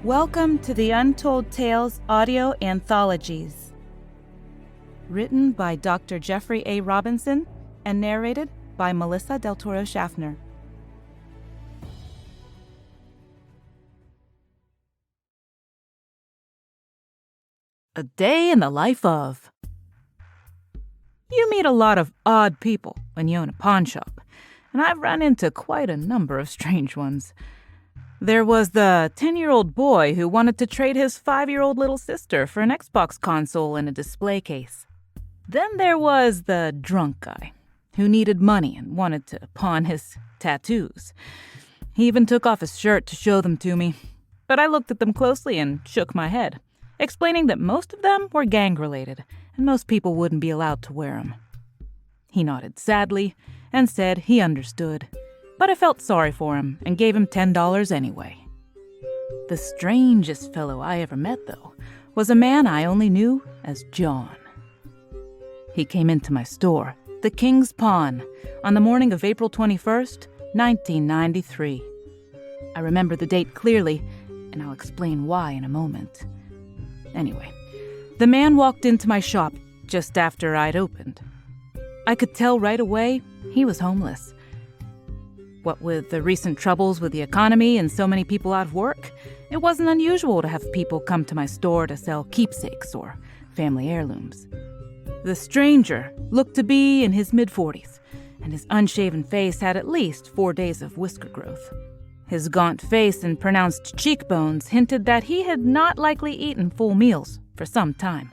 Welcome to the Untold Tales audio anthologies. Written by Dr. Jeffrey A. Robinson and narrated by Melissa Del Toro Schaffner. A day in the life of. You meet a lot of odd people when you own a pawn shop, and I've run into quite a number of strange ones. There was the 10-year-old boy who wanted to trade his 5-year-old little sister for an Xbox console and a display case. Then there was the drunk guy who needed money and wanted to pawn his tattoos. He even took off his shirt to show them to me, but I looked at them closely and shook my head, explaining that most of them were gang-related and most people wouldn't be allowed to wear them. He nodded sadly and said he understood. But I felt sorry for him and gave him $10 anyway. The strangest fellow I ever met, though, was a man I only knew as John. He came into my store, the King's Pawn, on the morning of April 21st, 1993. I remember the date clearly, and I'll explain why in a moment. Anyway, the man walked into my shop just after I'd opened. I could tell right away he was homeless. What with the recent troubles with the economy and so many people out of work, it wasn't unusual to have people come to my store to sell keepsakes or family heirlooms. The stranger looked to be in his mid-40s, and his unshaven face had at least 4 days of whisker growth. His gaunt face and pronounced cheekbones hinted that he had not likely eaten full meals for some time.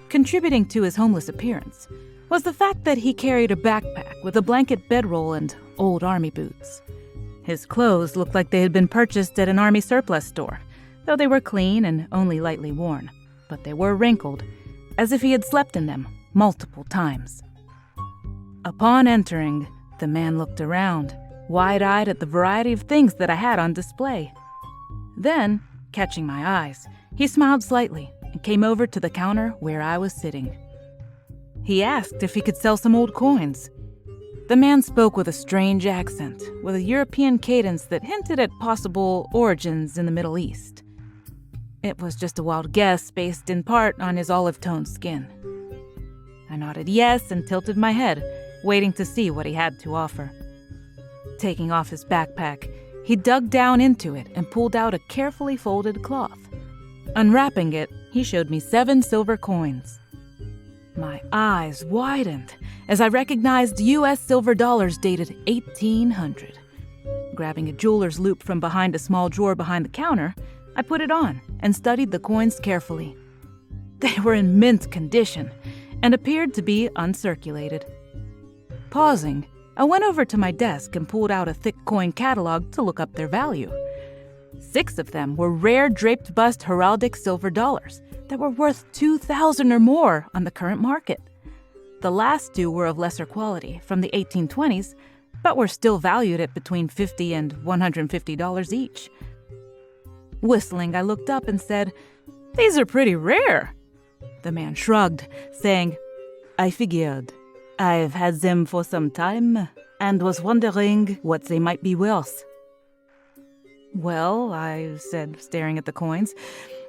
Contributing to his homeless appearance was the fact that he carried a backpack with a blanket bedroll and old army boots. His clothes looked like they had been purchased at an army surplus store, though they were clean and only lightly worn, but they were wrinkled, as if he had slept in them multiple times. Upon entering, the man looked around, wide-eyed at the variety of things that I had on display. Then, catching my eyes, he smiled slightly and came over to the counter where I was sitting. He asked if he could sell some old coins. The man spoke with a strange accent, with a European cadence that hinted at possible origins in the Middle East. It was just a wild guess based in part on his olive-toned skin. I nodded yes and tilted my head, waiting to see what he had to offer. Taking off his backpack, he dug down into it and pulled out a carefully folded cloth. Unwrapping it, he showed me 7 silver coins. My eyes widened as I recognized U.S. silver dollars dated 1800. Grabbing a jeweler's loop from behind a small drawer behind the counter, I put it on and studied the coins carefully. They were in mint condition and appeared to be uncirculated. Pausing, I went over to my desk and pulled out a thick coin catalog to look up their value. 6 of them were rare draped bust heraldic silver dollars that were worth $2,000 or more on the current market. The last 2 were of lesser quality, from the 1820s, but were still valued at between $50 and $150 each. Whistling, I looked up and said, "These are pretty rare." The man shrugged, saying, "I figured. I've had them for some time and was wondering what they might be worth." "Well," I said, staring at the coins,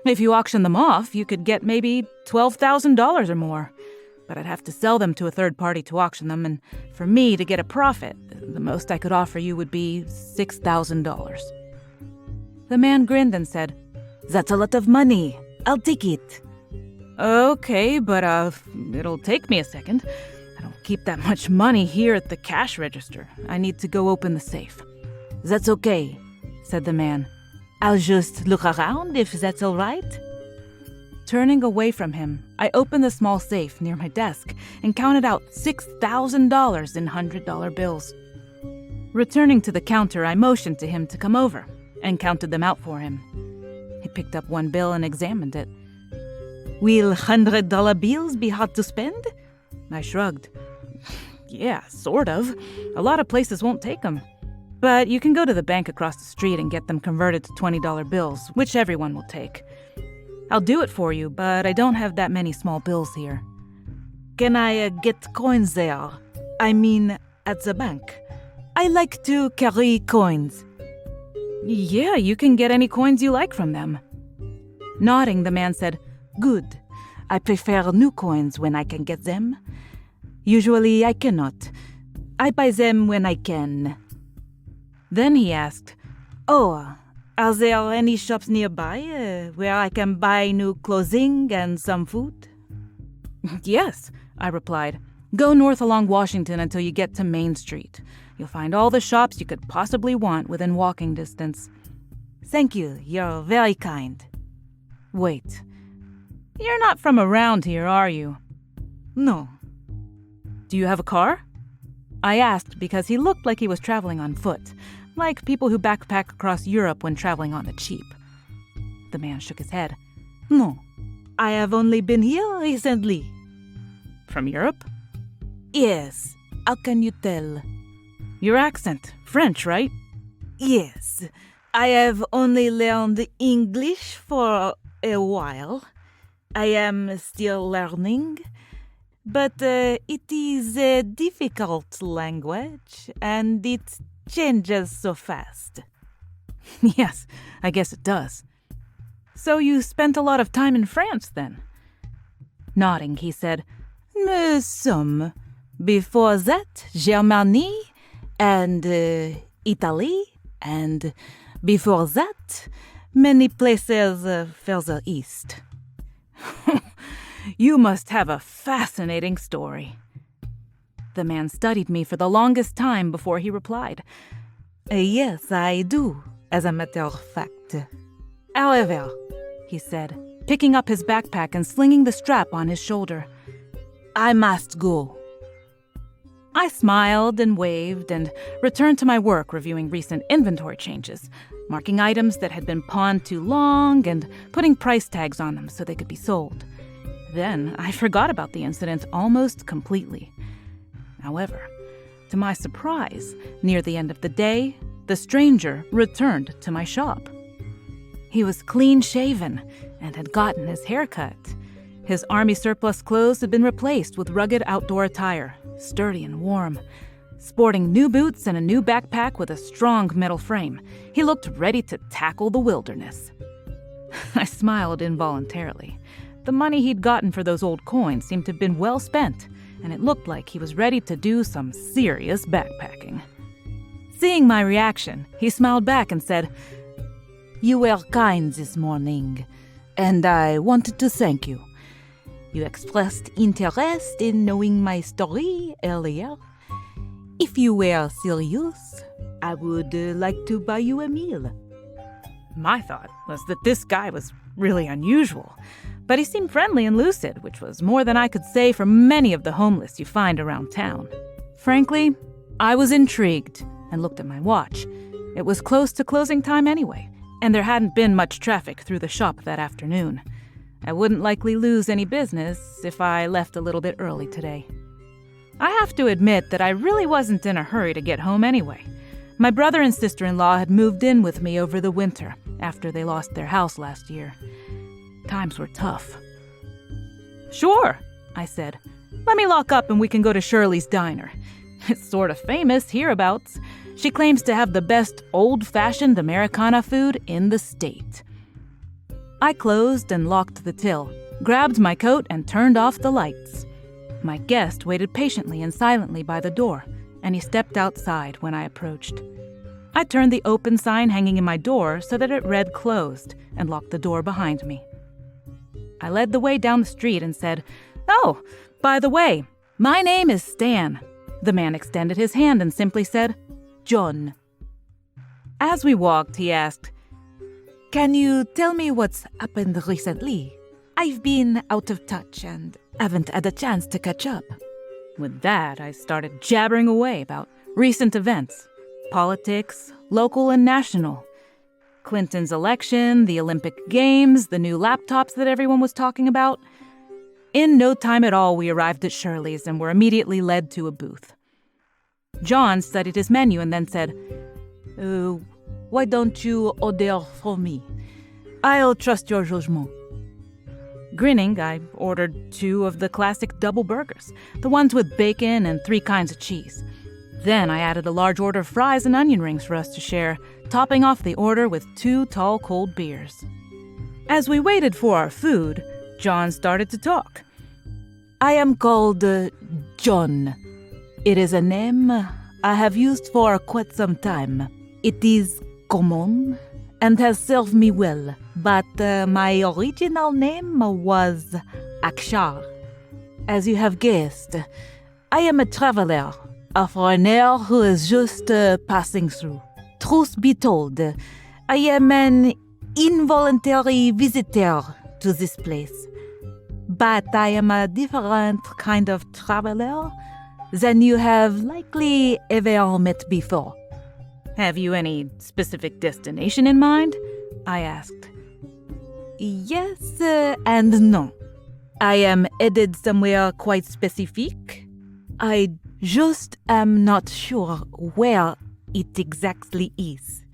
"if you auction them off, you could get maybe $12,000 or more. But I'd have to sell them to a third party to auction them, and for me to get a profit, the most I could offer you would be $6,000. The man grinned and said, "That's a lot of money. I'll take it." "Okay, but it'll take me a second. I don't keep that much money here at the cash register. I need to go open the safe." "That's okay," said the man. "I'll just look around if that's all right." Turning away from him, I opened the small safe near my desk and counted out $6,000 in $100 bills. Returning to the counter, I motioned to him to come over and counted them out for him. He picked up one bill and examined it. "Will $100 bills be hard to spend?" I shrugged. "Yeah, sort of. A lot of places won't take them. But you can go to the bank across the street and get them converted to $20 bills, which everyone will take. I'll do it for you, but I don't have that many small bills here." "Can I get coins there? I mean, at the bank. I like to carry coins." Yeah, you can get any coins you like from them. Nodding, the man said, Good. I prefer new coins when I can get them. Usually I cannot. I buy them when I can. Then he asked, Oh, are there any shops nearby where I can buy new clothing and some food? Yes, I replied. Go north along Washington until you get to Main Street. You'll find all the shops you could possibly want within walking distance. Thank you, you're very kind. Wait, you're not from around here, are you? No. Do you have a car? I asked because he looked like he was traveling on foot, like people who backpack across Europe when traveling on the cheap. The man shook his head. No, I have only been here recently. From Europe? Yes. How can you tell? Your accent. French, right? Yes. I have only learned English for a while. I am still learning. But it is a difficult language, and it changes so fast. Yes, I guess it does. So you spent a lot of time in France, then? Nodding, he said, Some. Before that, Germany, and Italy, and before that, many places further east. You must have a fascinating story. The man studied me for the longest time before he replied. Yes, I do, as a matter of fact. However, he said, picking up his backpack and slinging the strap on his shoulder, I must go. I smiled and waved and returned to my work reviewing recent inventory changes, marking items that had been pawned too long and putting price tags on them so they could be sold. Then I forgot about the incident almost completely. However, to my surprise, near the end of the day, the stranger returned to my shop. He was clean-shaven and had gotten his hair cut. His army surplus clothes had been replaced with rugged outdoor attire, sturdy and warm. Sporting new boots and a new backpack with a strong metal frame, he looked ready to tackle the wilderness. I smiled involuntarily. The money he'd gotten for those old coins seemed to have been well spent, and it looked like he was ready to do some serious backpacking. Seeing my reaction, he smiled back and said, You were kind this morning, and I wanted to thank you. You expressed interest in knowing my story earlier. If you were serious, I would like to buy you a meal. My thought was that this guy was really unusual, but he seemed friendly and lucid, which was more than I could say for many of the homeless you find around town. Frankly, I was intrigued and looked at my watch. It was close to closing time anyway, and there hadn't been much traffic through the shop that afternoon. I wouldn't likely lose any business if I left a little bit early today. I have to admit that I really wasn't in a hurry to get home anyway. My brother and sister-in-law had moved in with me over the winter after they lost their house last year. Times were tough. Sure, I said. Let me lock up and we can go to Shirley's Diner. It's sort of famous hereabouts. She claims to have the best old-fashioned Americana food in the state. I closed and locked the till, grabbed my coat and turned off the lights. My guest waited patiently and silently by the door, and he stepped outside when I approached. I turned the open sign hanging in my door so that it read closed and locked the door behind me. I led the way down the street and said, Oh, by the way, my name is Stan. The man extended his hand and simply said, John. As we walked, he asked, Can you tell me what's happened recently? I've been out of touch and haven't had a chance to catch up. With that, I started jabbering away about recent events, politics, local and national, Clinton's election, the Olympic Games, the new laptops that everyone was talking about. In no time at all, we arrived at Shirley's and were immediately led to a booth. John studied his menu and then said, Why don't you order for me? I'll trust your judgment. Grinning, I ordered 2 of the classic double burgers, the ones with bacon and 3 kinds of cheese. Then I added a large order of fries and onion rings for us to share, topping off the order with 2 tall cold beers. As we waited for our food, John started to talk. I am called John. It is a name I have used for quite some time. It is common and has served me well, but my original name was Akshar. As you have guessed, I am a traveler, a foreigner who is just passing through. Truth be told, I am an involuntary visitor to this place. But I am a different kind of traveler than you have likely ever met before. Have you any specific destination in mind? I asked. Yes and no. I am headed somewhere quite specific. I just am not sure where it exactly is.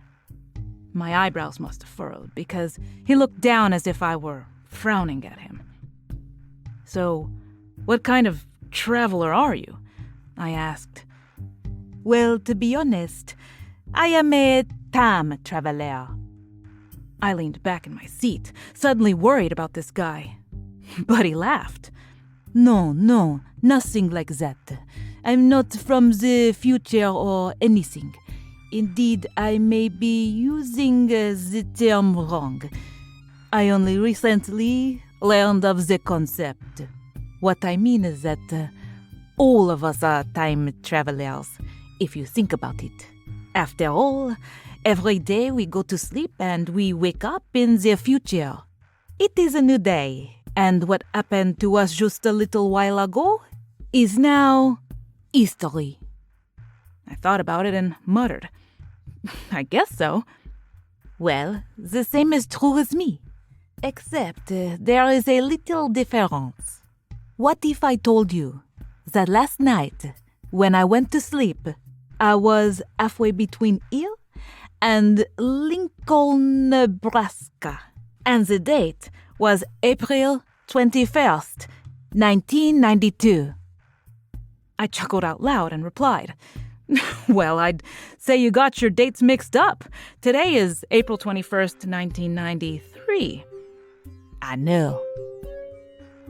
My eyebrows must have furrowed because he looked down as if I were frowning at him. So, what kind of traveler are you? I asked. Well, to be honest, I am a time traveler. I leaned back in my seat, suddenly worried about this guy. But he laughed. No, nothing like that. I'm not from the future or anything. Indeed, I may be using the term wrong. I only recently learned of the concept. What I mean is that all of us are time travelers, if you think about it. After all, every day we go to sleep and we wake up in the future. It is a new day, and what happened to us just a little while ago is now history. I thought about it and muttered, I guess so. Well, the same is true as me, except there is a little difference. What if I told you that last night, when I went to sleep, I was halfway between here and Lincoln, Nebraska, and the date was April 21st, 1992. I chuckled out loud and replied, Well, I'd say you got your dates mixed up. Today is April 21st, 1993. I know.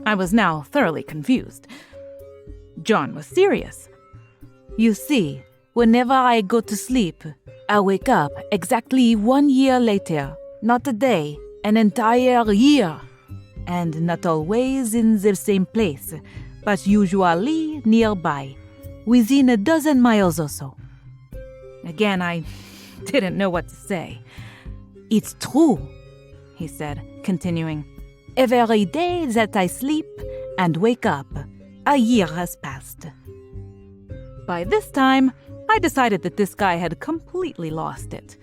I was now thoroughly confused. John was serious. You see, whenever I go to sleep, I wake up exactly 1 year later. Not a day, an entire year. And not always in the same place, but usually nearby, within a dozen miles or so. Again, I didn't know what to say. It's true, he said, continuing. Every day that I sleep and wake up, a year has passed. By this time, I decided that this guy had completely lost it.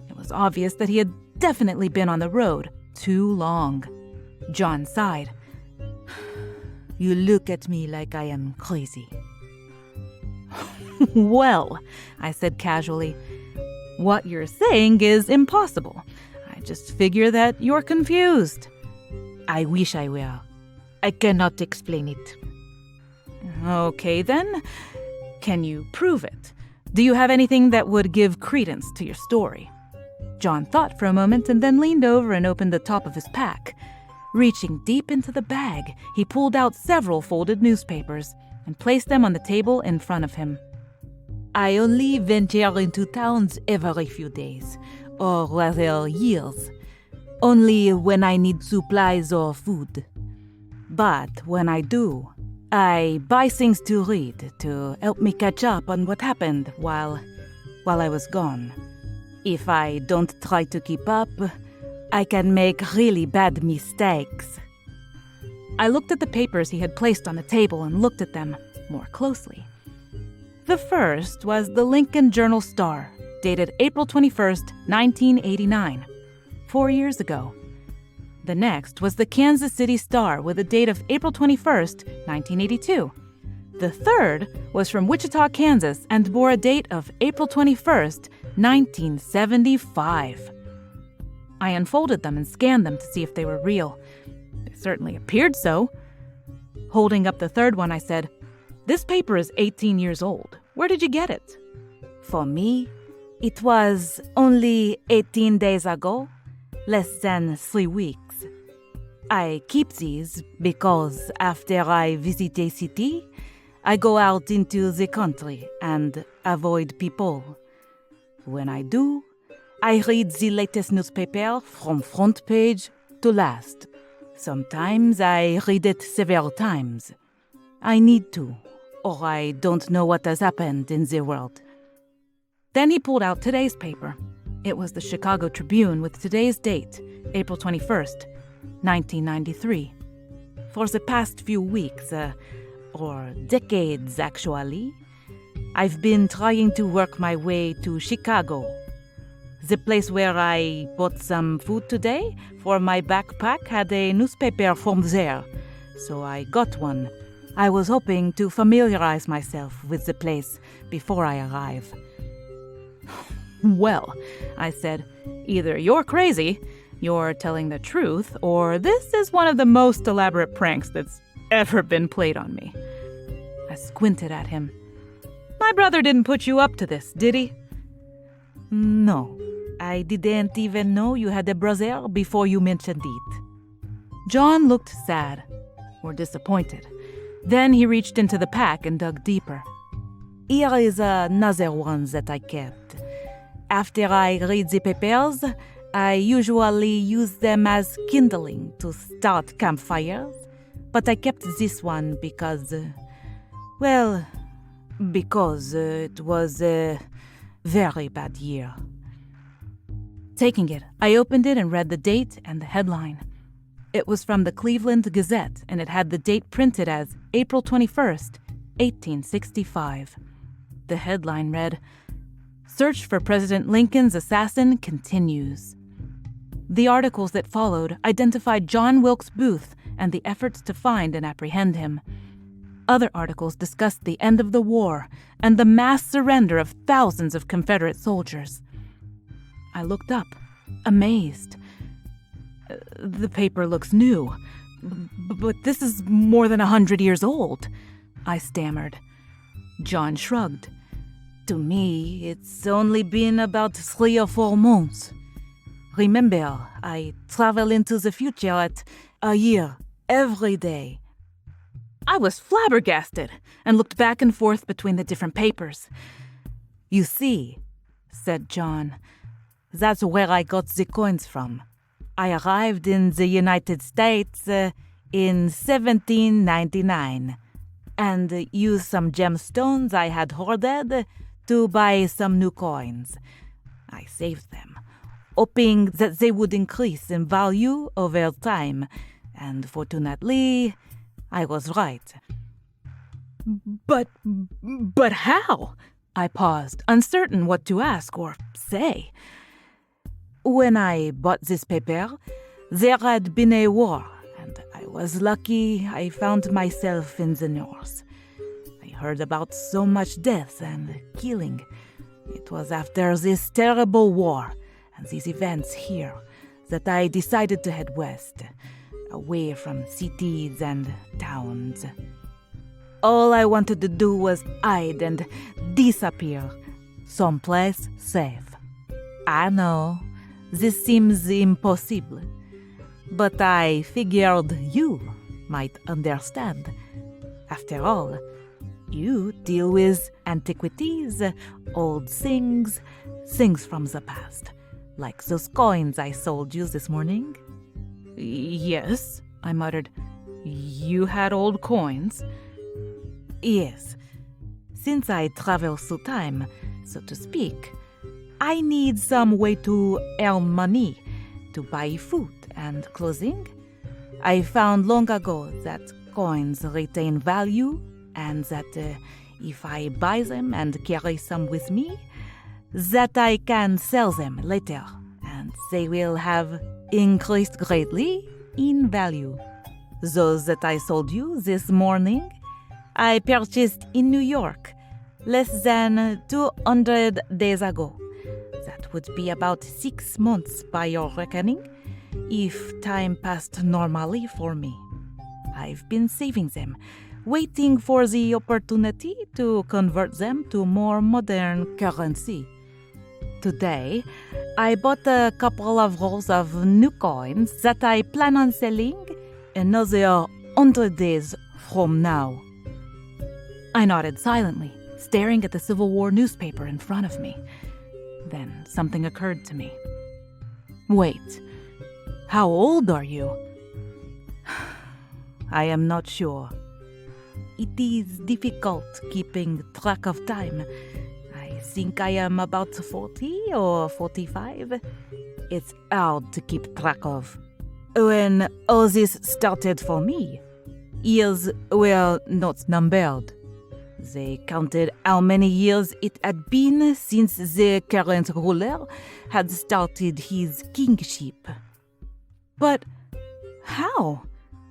It was obvious that he had definitely been on the road too long. John sighed. You look at me like I am crazy. Well, I said casually, what you're saying is impossible. I just figure that you're confused. I wish I were. I cannot explain it. Okay, then. Can you prove it? Do you have anything that would give credence to your story? John thought for a moment and then leaned over and opened the top of his pack. Reaching deep into the bag, he pulled out several folded newspapers and placed them on the table in front of him. I only venture into towns every few days, or rather years. Only when I need supplies or food. But when I do, I buy things to read to help me catch up on what happened while I was gone. If I don't try to keep up, I can make really bad mistakes. I looked at the papers he had placed on the table and looked at them more closely. The first was the Lincoln Journal-Star, dated April 21st, 1989, 4 years ago. The next was the Kansas City Star with a date of April 21st, 1982. The third was from Wichita, Kansas, and bore a date of April 21st, 1975. I unfolded them and scanned them to see if they were real. They certainly appeared so. Holding up the third one, I said, This paper is 18 years old. Where did you get it? For me, it was only 18 days ago, less than 3 weeks. I keep these because after I visit a city, I go out into the country and avoid people. When I do, I read the latest newspaper from front page to last. Sometimes I read it several times. I need to, or I don't know what has happened in the world. Then he pulled out today's paper. It was the Chicago Tribune with today's date, April 21st, 1993. For the past few weeks, or decades actually, I've been trying to work my way to Chicago. The place where I bought some food today for my backpack had a newspaper from there, so I got one. I was hoping to familiarize myself with the place before I arrive. Well, I said, either you're crazy, you're telling the truth, or this is one of the most elaborate pranks that's ever been played on me. I squinted at him. My brother didn't put you up to this, did he? No, I didn't even know you had a brother before you mentioned it. John looked sad, or disappointed. Then he reached into the pack and dug deeper. Here is another one that I kept. After I read the papers, I usually use them as kindling to start campfires, but I kept this one because it was a very bad year. Taking it, I opened it and read the date and the headline. It was from the Cleveland Gazette, and it had the date printed as April 21st, 1865. The headline read, "Search for President Lincoln's assassin continues." The articles that followed identified John Wilkes Booth and the efforts to find and apprehend him. Other articles discussed the end of the war and the mass surrender of thousands of Confederate soldiers. I looked up, amazed. The paper looks new, but this is more than 100 years old, I stammered. John shrugged. To me, it's only been about 3 or 4 months. Remember, I travel into the future at a year, every day. I was flabbergasted and looked back and forth between the different papers. You see, said John, that's where I got the coins from. I arrived in the United States in 1799 and used some gemstones I had hoarded to buy some new coins. I saved them, hoping that they would increase in value over time, and fortunately, I was right. But how? I paused, uncertain what to ask or say. When I bought this paper, there had been a war, and I was lucky I found myself in the North. I heard about so much death and killing. It was after this terrible war and these events here that I decided to head west, away from cities and towns. All I wanted to do was hide and disappear, someplace safe. I know, this seems impossible, but I figured you might understand. After all, you deal with antiquities, old things from the past, like those coins I sold you this morning. Yes, I muttered. You had old coins? Yes. Since I travel through time, so to speak, I need some way to earn money, to buy food and clothing. I found long ago that coins retain value and that if I buy them and carry some with me, that I can sell them later and they will have increased greatly in value. Those that I sold you this morning, I purchased in New York less than 200 days ago. That would be about 6 months by your reckoning, if time passed normally for me. I've been saving them, waiting for the opportunity to convert them to more modern currency. Today, I bought a couple of rolls of new coins that I plan on selling another 100 days from now. I nodded silently, staring at the Civil War newspaper in front of me. Then something occurred to me. Wait, how old are you? I am not sure. It is difficult keeping track of time. I think I am about 40 or 45. It's hard to keep track of. When all this started for me, years were not numbered. They counted how many years it had been since the current ruler had started his kingship. But how?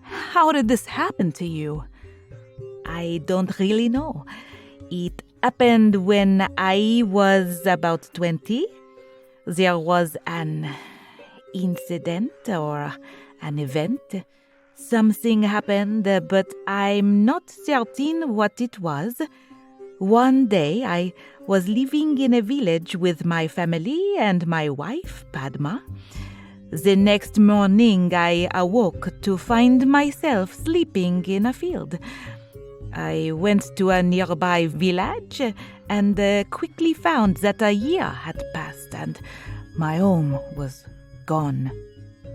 How did this happen to you? I don't really know. It happened when I was about 20. There was an incident or an event. Something happened, but I'm not certain what it was. One day, I was living in a village with my family and my wife, Padma. The next morning, I awoke to find myself sleeping in a field. I went to a nearby village and quickly found that a year had passed and my home was gone.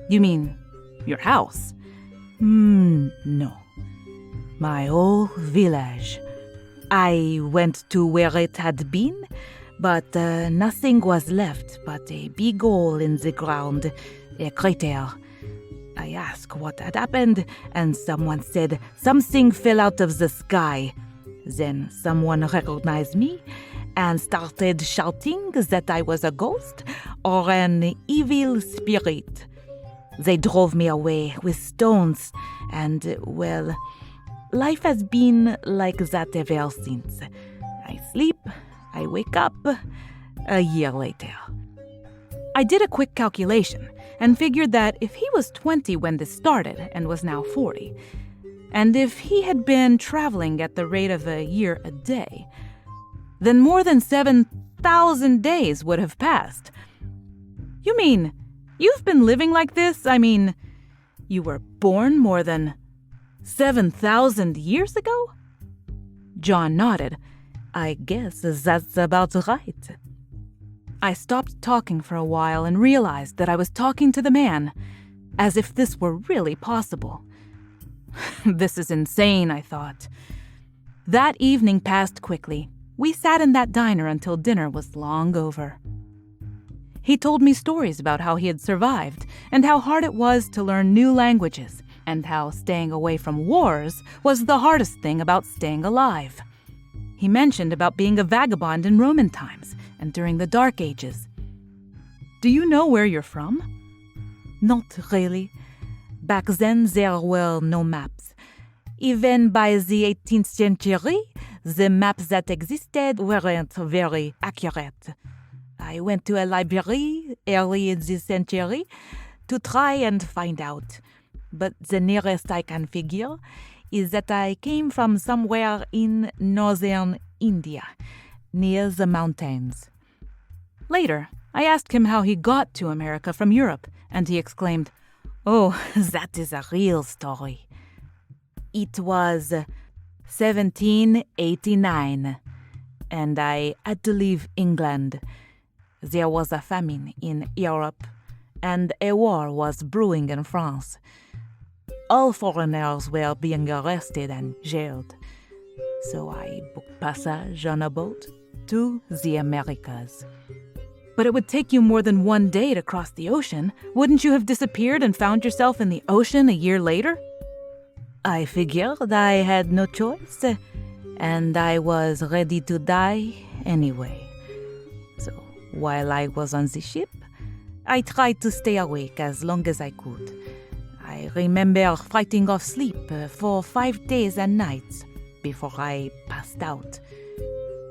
You mean your house? No. My whole village. I went to where it had been, but nothing was left but a big hole in the ground, a crater. I asked what had happened, and someone said something fell out of the sky. Then someone recognized me and started shouting that I was a ghost or an evil spirit. They drove me away with stones, and, well, life has been like that ever since. I sleep, I wake up, a year later. I did a quick calculation and figured that if he was 20 when this started and was now 40, and if he had been traveling at the rate of a year a day, then more than 7,000 days would have passed. You mean you've been living like this? I mean, you were born more than 7,000 years ago? John nodded. I guess that's about right. I stopped talking for a while and realized that I was talking to the man, as if this were really possible. This is insane, I thought. That evening passed quickly. We sat in that diner until dinner was long over. He told me stories about how he had survived and how hard it was to learn new languages and how staying away from wars was the hardest thing about staying alive. He mentioned about being a vagabond in Roman times and during the Dark Ages. Do you know where you're from? Not really. Back then there were no maps. Even by the 18th century, the maps that existed weren't very accurate. I went to a library early in this century to try and find out. But the nearest I can figure is that I came from somewhere in northern India, near the mountains. Later, I asked him how he got to America from Europe, and he exclaimed, "Oh, that is a real story. It was 1789, and I had to leave England. There was a famine in Europe, and a war was brewing in France. All foreigners were being arrested and jailed. So I booked passage on a boat to the Americas." But it would take you more than one day to cross the ocean. Wouldn't you have disappeared and found yourself in the ocean a year later? I figured I had no choice, and I was ready to die anyway. So while I was on the ship, I tried to stay awake as long as I could. I remember fighting off sleep for 5 days and nights before I passed out.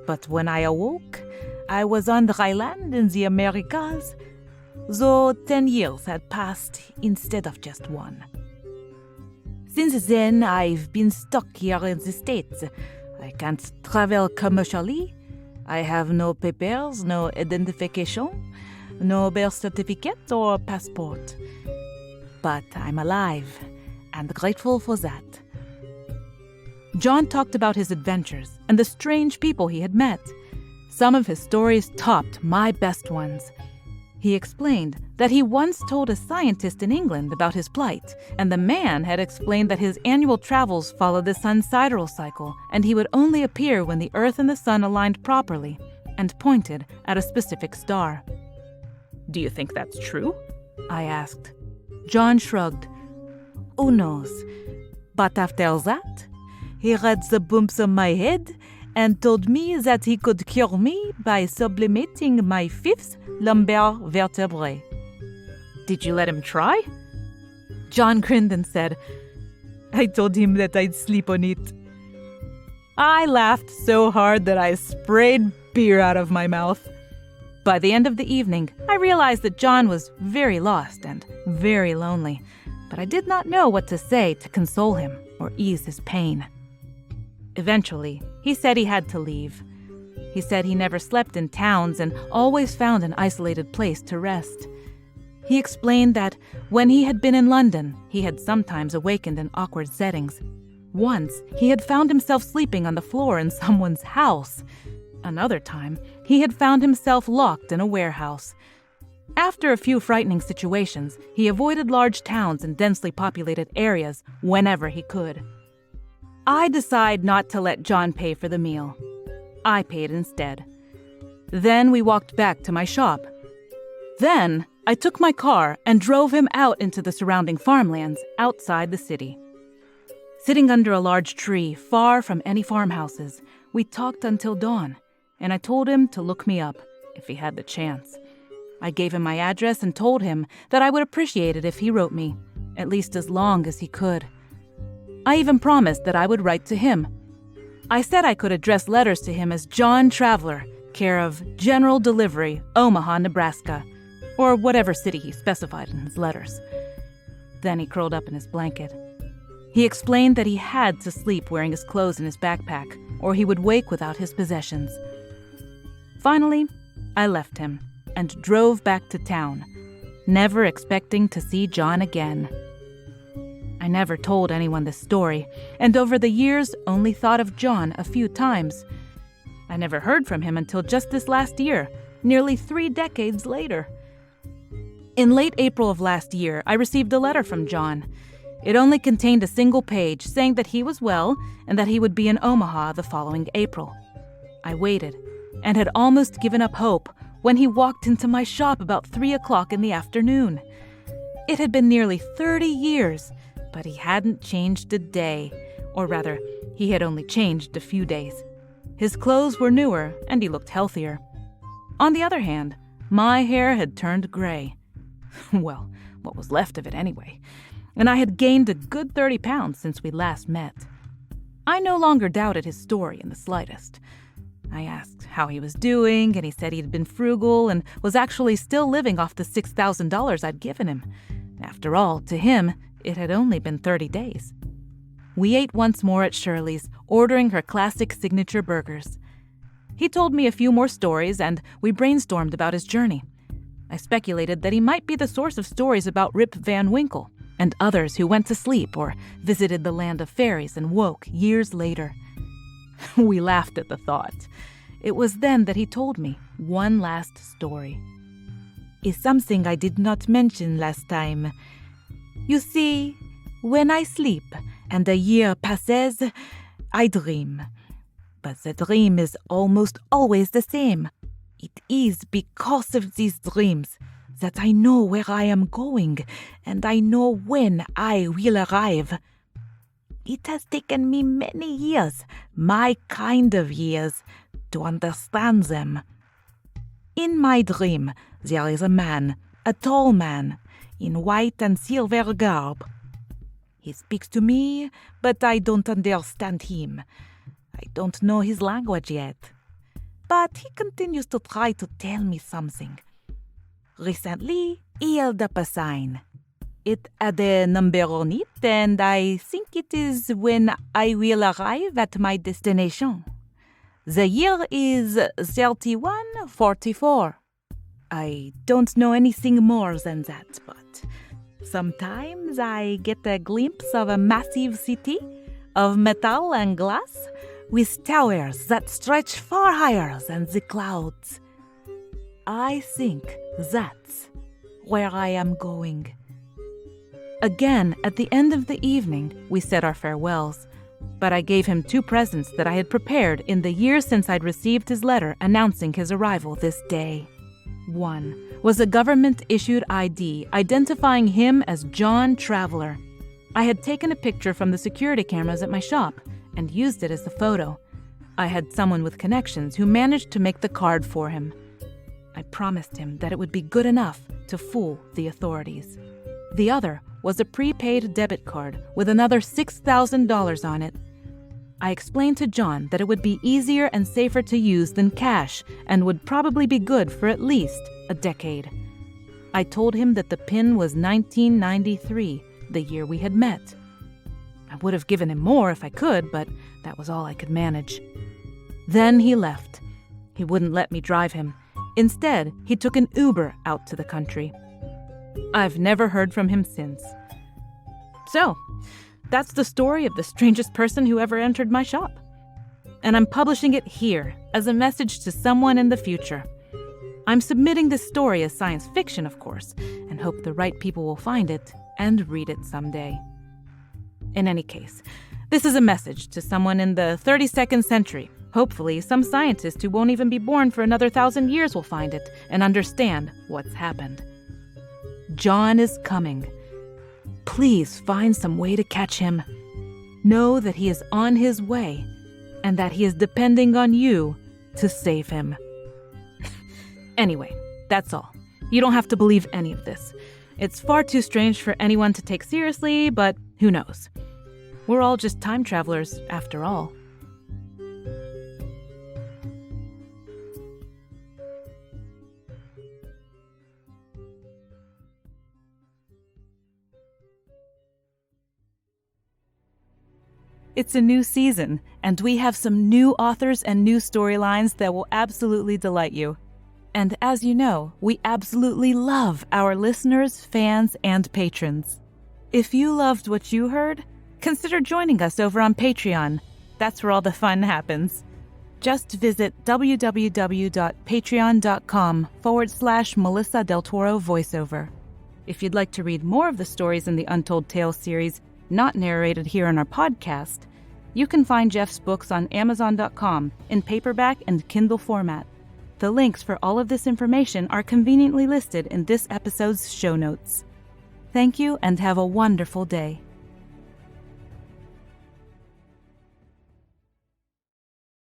But when I awoke, I was on dry land in the Americas, though 10 years had passed instead of just 1. Since then, I've been stuck here in the States. I can't travel commercially. I have no papers, no identification, no birth certificate or passport. But I'm alive, and grateful for that. John talked about his adventures and the strange people he had met. Some of his stories topped my best ones. He explained that he once told a scientist in England about his plight, and the man had explained that his annual travels followed the sun's sidereal cycle, and he would only appear when the Earth and the sun aligned properly, and pointed at a specific star. "Do you think that's true?" I asked. John shrugged. "Who knows? But after that, he read the bumps on my head and told me that he could cure me by sublimating my fifth lumbar vertebrae." "Did you let him try?" John grinned and said, "I told him that I'd sleep on it." I laughed so hard that I sprayed beer out of my mouth. By the end of the evening, I realized that John was very lost and very lonely, but I did not know what to say to console him or ease his pain. Eventually, he said he had to leave. He said he never slept in towns and always found an isolated place to rest. He explained that when he had been in London, he had sometimes awakened in awkward settings. Once, he had found himself sleeping on the floor in someone's house. Another time, he had found himself locked in a warehouse. After a few frightening situations, he avoided large towns and densely populated areas whenever he could. I decided not to let John pay for the meal. I paid instead. Then we walked back to my shop. Then I took my car and drove him out into the surrounding farmlands outside the city. Sitting under a large tree far from any farmhouses, we talked until dawn, and I told him to look me up if he had the chance. I gave him my address and told him that I would appreciate it if he wrote me, at least as long as he could. I even promised that I would write to him. I said I could address letters to him as John Traveler, care of General Delivery, Omaha, Nebraska, or whatever city he specified in his letters. Then he curled up in his blanket. He explained that he had to sleep wearing his clothes in his backpack, or he would wake without his possessions. Finally, I left him and drove back to town, never expecting to see John again. I never told anyone this story, and over the years only thought of John a few times. I never heard from him until just this last year, nearly 3 decades later. In late April of last year, I received a letter from John. It only contained a single page saying that he was well and that he would be in Omaha the following April. I waited and had almost given up hope when he walked into my shop about 3 o'clock in the afternoon. It had been nearly 30 years, but he hadn't changed a day, or rather, he had only changed a few days. His clothes were newer and he looked healthier. On the other hand, my hair had turned gray. Well, what was left of it anyway. And I had gained a good 30 pounds since we last met. I no longer doubted his story in the slightest. I asked how he was doing, and he said he'd been frugal and was actually still living off the $6,000 I'd given him. After all, to him, it had only been 30 days. We ate once more at Shirley's, ordering her classic signature burgers. He told me a few more stories, and we brainstormed about his journey. I speculated that he might be the source of stories about Rip Van Winkle and others who went to sleep or visited the land of fairies and woke years later. We laughed at the thought. It was then that he told me one last story. "It's something I did not mention last time. You see, when I sleep and a year passes, I dream. But the dream is almost always the same. It is because of these dreams that I know where I am going, and I know when I will arrive. It has taken me many years, my kind of years, to understand them. In my dream, there is a man, a tall man, in white and silver garb. He speaks to me, but I don't understand him. I don't know his language yet. But he continues to try to tell me something. Recently, he held up a sign. it at a number on it, and I think it is when I will arrive at my destination. The year is 3144. I don't know anything more than that, but sometimes I get a glimpse of a massive city of metal and glass with towers that stretch far higher than the clouds. I think that's where I am going. Again, at the end of the evening, we said our farewells, but I gave him 2 presents that I had prepared in the year since I'd received his letter announcing his arrival this day. One was a government-issued ID identifying him as John Traveler. I had taken a picture from the security cameras at my shop and used it as the photo. I had someone with connections who managed to make the card for him. I promised him that it would be good enough to fool the authorities. The other was a prepaid debit card with another $6,000 on it. I explained to John that it would be easier and safer to use than cash and would probably be good for at least a decade. I told him that the PIN was 1993, the year we had met. I would have given him more if I could, but that was all I could manage. Then he left. He wouldn't let me drive him. Instead, he took an Uber out to the country. I've never heard from him since. So, that's the story of the strangest person who ever entered my shop. And I'm publishing it here as a message to someone in the future. I'm submitting this story as science fiction, of course, and hope the right people will find it and read it someday. In any case, this is a message to someone in the 32nd century. Hopefully, some scientist who won't even be born for another 1,000 years will find it and understand what's happened. John is coming. Please find some way to catch him. Know that he is on his way and that he is depending on you to save him. Anyway, that's all. You don't have to believe any of this. It's far too strange for anyone to take seriously, but who knows? We're all just time travelers, after all. It's a new season, and we have some new authors and new storylines that will absolutely delight you. And as you know, we absolutely love our listeners, fans, and patrons. If you loved what you heard, consider joining us over on Patreon. That's where all the fun happens. Just visit www.patreon.com/Melissa Del Toro voiceover. If you'd like to read more of the stories in the Untold Tales series, not narrated here on our podcast, you can find Jeff's books on Amazon.com in paperback and Kindle format. The links for all of this information are conveniently listed in this episode's show notes. Thank you and have a wonderful day.